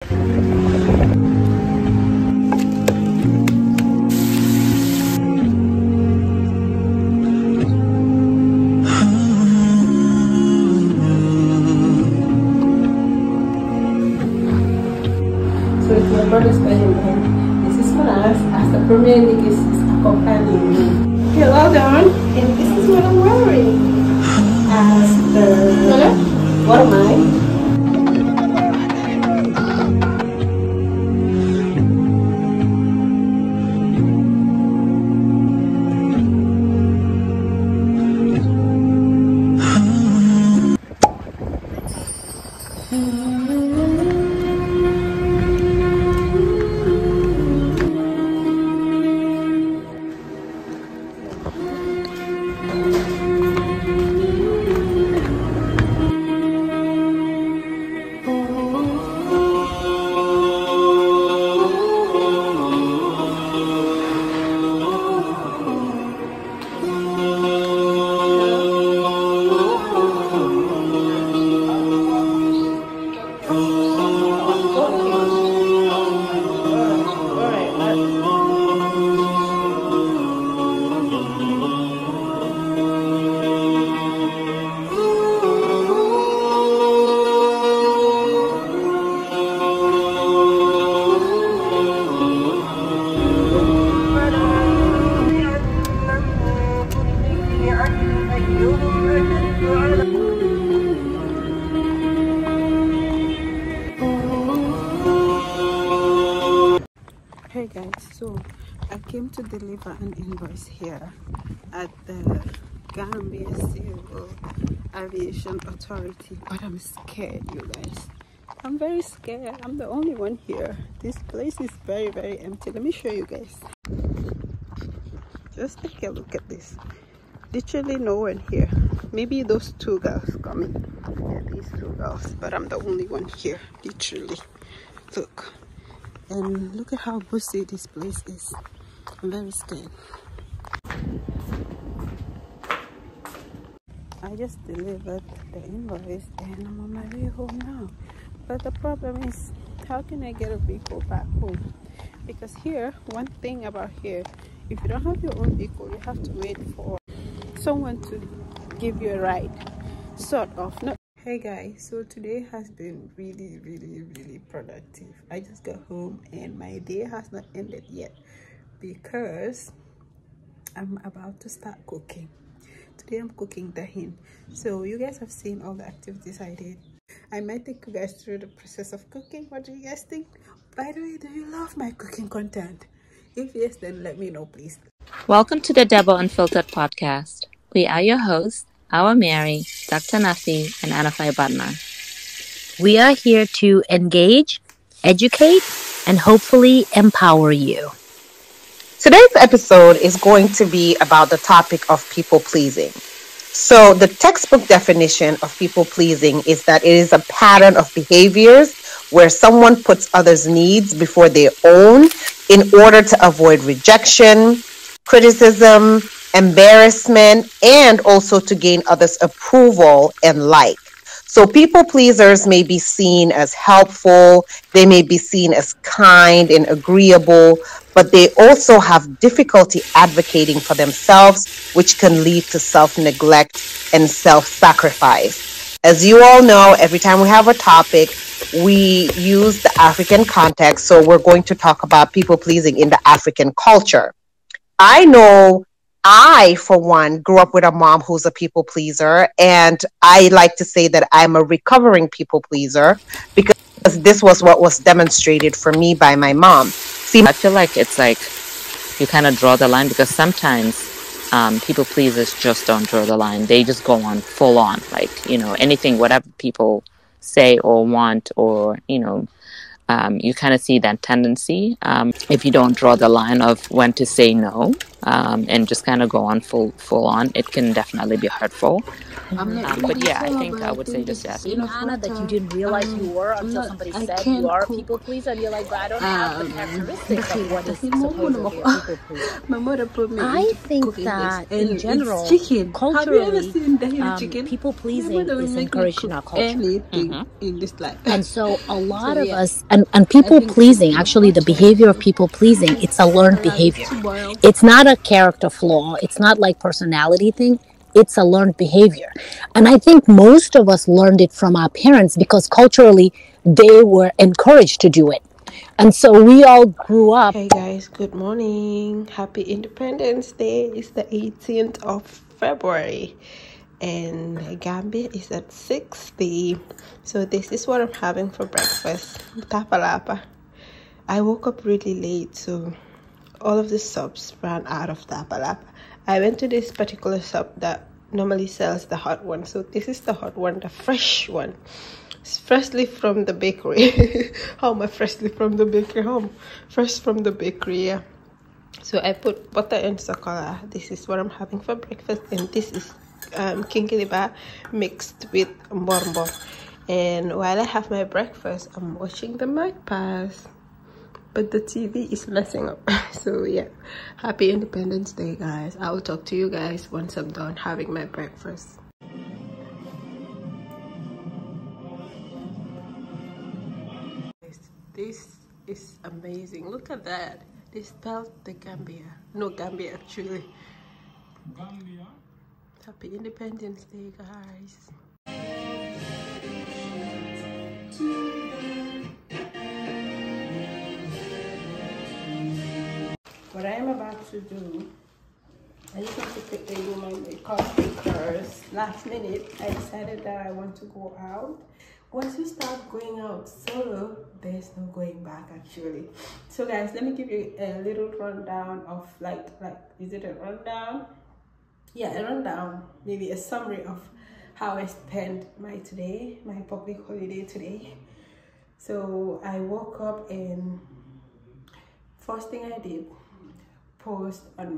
So it's my brother's wedding and this is Manas as the premier niggas is accompanying me. Hello Dawn, and this is what I'm wearing. As the what am I? Hey guys, so I came to deliver an invoice here at the Gambia Civil Aviation Authority, but I'm scared, you guys. I'm very scared. I'm the only one here. This place is very, very empty. Let me show you guys. Just take a look at this. Literally no one here. Maybe those two girls coming. Yeah, these two girls, but I'm the only one here, literally. Look. And look at how busy this place is. I'm very scared. I just delivered the invoice and I'm on my way home now. But the problem is, how can I get a vehicle back home? Because here, one thing about here, if you don't have your own vehicle, you have to wait for someone to give you a ride. Sort of. No. Hey guys, so today has been really productive. I just got home and my day has not ended yet because I'm about to start cooking. Today I'm cooking dahin. So you guys have seen all the activities I did. I might take you guys through the process of cooking. What do you guys think? By the way, do you love my cooking content? If yes, then let me know, please. Welcome to the Debo Unfiltered podcast. We are your hosts, Awa Mary, Dr. Nasi, and Anafai Badnar. We are here to engage, educate, and hopefully empower you. Today's episode is going to be about the topic of people pleasing. So the textbook definition of people pleasing is that it is a pattern of behaviors where someone puts others' needs before their own in order to avoid rejection, criticism, embarrassment, and also to gain others' approval and like. So people pleasers may be seen as helpful, they may be seen as kind and agreeable, but they also have difficulty advocating for themselves, which can lead to self-neglect and self-sacrifice. As you all know, every time we have a topic, we use the African context, so we're going to talk about people pleasing in the African culture. I know I, for one, grew up with a mom who's a people pleaser, and I like to say that I'm a recovering people pleaser because this was what was demonstrated for me by my mom. See, I feel like it's like you kind of draw the line because sometimes people pleasers just don't draw the line. They just go on full on, like, anything, whatever people say or want, or, you kind of see that tendency if you don't draw the line of when to say no. and just kind of go on full on, it can definitely be hurtful. But yeah, I think I would say just yes. Hannah, that you didn't realize you were until somebody said you are a people pleaser, and you're like, but I don't have the characteristics of what is supposedly a people pleaser. My mother put me. I think that in general, culturally, people pleasing is encouraged in our culture. In this life. And so a lot of us, and people pleasing, actually the behavior of people pleasing, it's a learned behavior. It's not a character flaw. It's not like personality thing. It's a learned behavior. And I think most of us learned it from our parents because culturally they were encouraged to do it. And so we all grew up. Hey guys, good morning. Happy Independence Day. It's the 18th of February and Gambia is at 60. So this is what I'm having for breakfast. Tapalapa. I woke up really late, so all of the subs ran out of tapalapa. I went to this particular sub that normally sells the hot one. So this is the hot one, the fresh one. It's freshly from the bakery. How am I freshly from the bakery? Home. Fresh from the bakery, yeah. So I put butter and sokola. This is what I'm having for breakfast. And this is kinkiliba mixed with mbombo. And while I have my breakfast, I'm watching the magpies. But the TV is messing up. So yeah, happy Independence Day, guys. I will talk to you guys once I'm done having my breakfast. This is amazing. Look at that. They spelled the Gambia. No, Gambia actually. Gambia. Happy Independence Day, guys. What I am about to do, I just want to quickly do my makeup because last minute I decided that I want to go out. Once you start going out solo, there's no going back actually. So guys, let me give you a little rundown of like is it a rundown? Yeah, a rundown, maybe a summary of how I spent my public holiday today. So I woke up and first thing I did, post on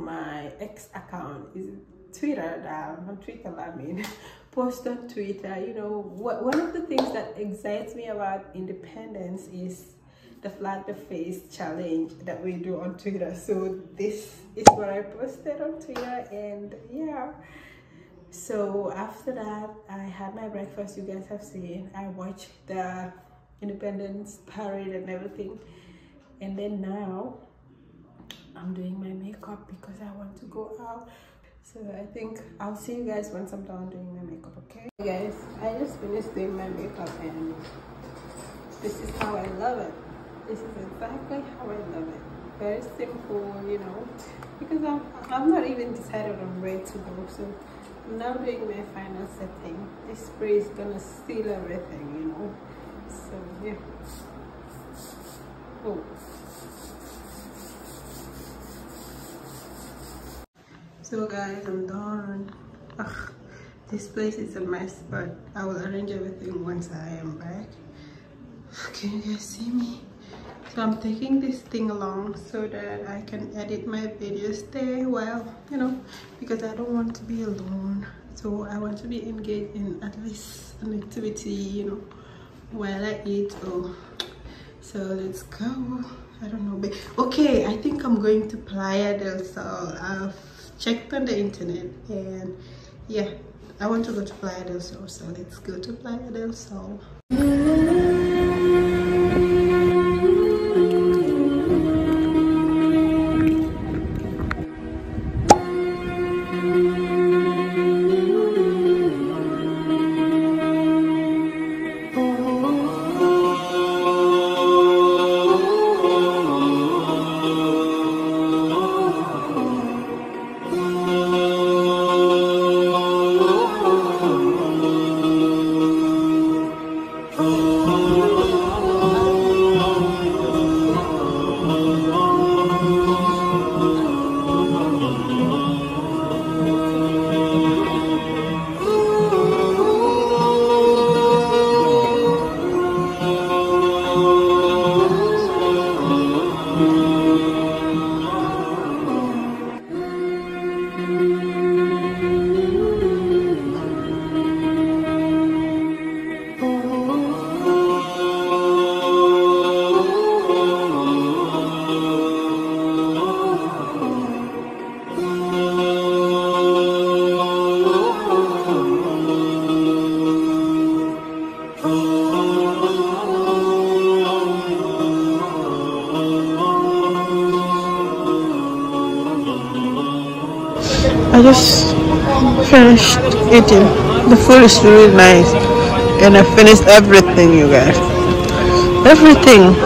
my X account, is Twitter, on Twitter, I mean. Post on Twitter. You know, one of the things that excites me about independence is the flag the face challenge that we do on Twitter. So this is what I posted on Twitter, and yeah. So after that, I had my breakfast. You guys have seen. I watched the Independence Parade and everything. And then now I'm doing my makeup because I want to go out. So I think I'll see you guys once I'm done doing my makeup, okay? Guys, I just finished doing my makeup and this is how I love it. This is exactly how I love it. Very simple, you know, because I'm not even decided on where to go. So I'm now doing my final setting. This spray is gonna seal everything, you know. So yeah. Oh. So guys, I'm done. Ugh, this place is a mess, but I will arrange everything once I am back. Can you guys see me? So I'm taking this thing along so that I can edit my videos there. Well, you know, because I don't want to be alone. So I want to be engaged in at least an activity, you know, while I eat. Oh, so let's go. I don't know. Okay, I think I'm going to Playa del Sol. I've checked on the internet and yeah, I want to go to Playa del Sol. So let's go to Playa del Sol. I just finished eating. The food is really nice, and I finished everything, you guys. Everything.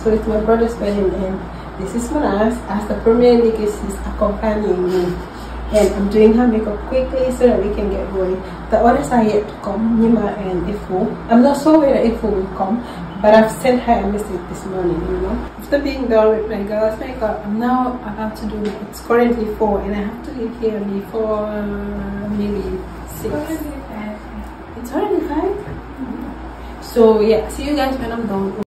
So it's my brother's wedding, and this is Manas as the Premier League is accompanying me. And I'm doing her makeup quickly so that we can get going. The others are yet to come, Nima and Ifo. I'm not sure whether Ifo will come, but I've sent her a message this morning, you know. After being done with my girl's makeup, I'm now about to do it. It's currently 4 and I have to leave here before maybe 6. It's already 5? So yeah, see you guys when I'm done.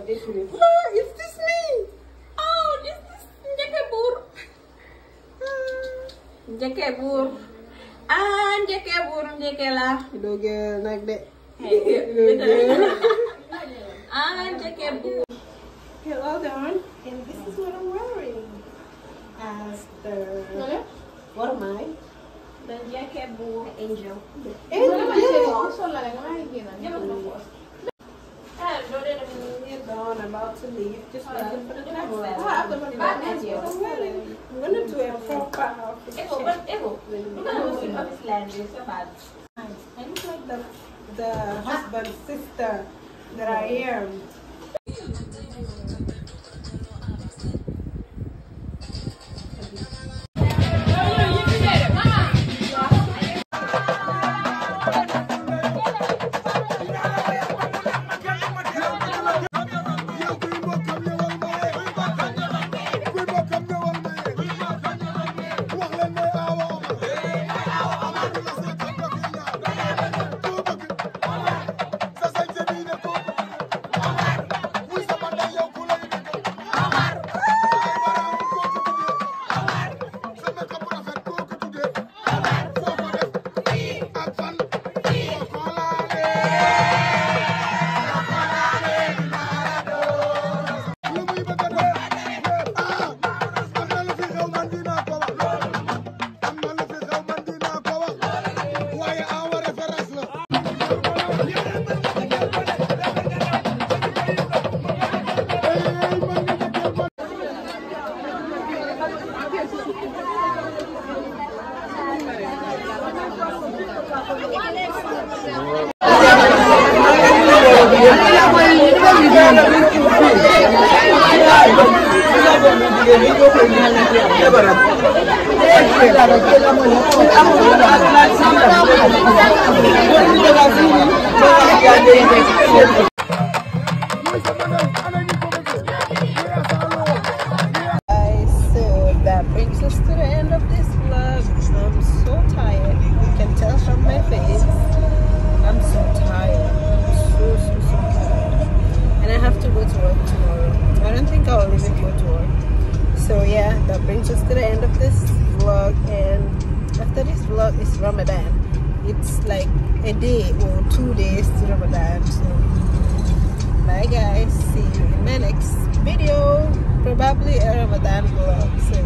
Is this me? Oh, this is Njekebur. Njekebur. Ah, Njekebur, Njekela. Hello girl, like that. Hello girl. Ah, Njekebur. Hello done. And this is what I'm wearing. As the... What am I? The Njekebur angel. I'm about to leave. Just waiting for the next one. I'm gonna do a proper outfit. I look like the husband's sister that I am. So that brings us to the end of this vlog. I'm so tired. You can tell from my face. I'm so tired. I'm so tired. And I have to go to work tomorrow. I don't think I will even go to work. So yeah, that brings us to the end of this vlog. And after this vlog is Ramadan. It's like a day or 2 days to Ramadan. So bye guys. See you in my next video. Probably a Ramadan vlog. So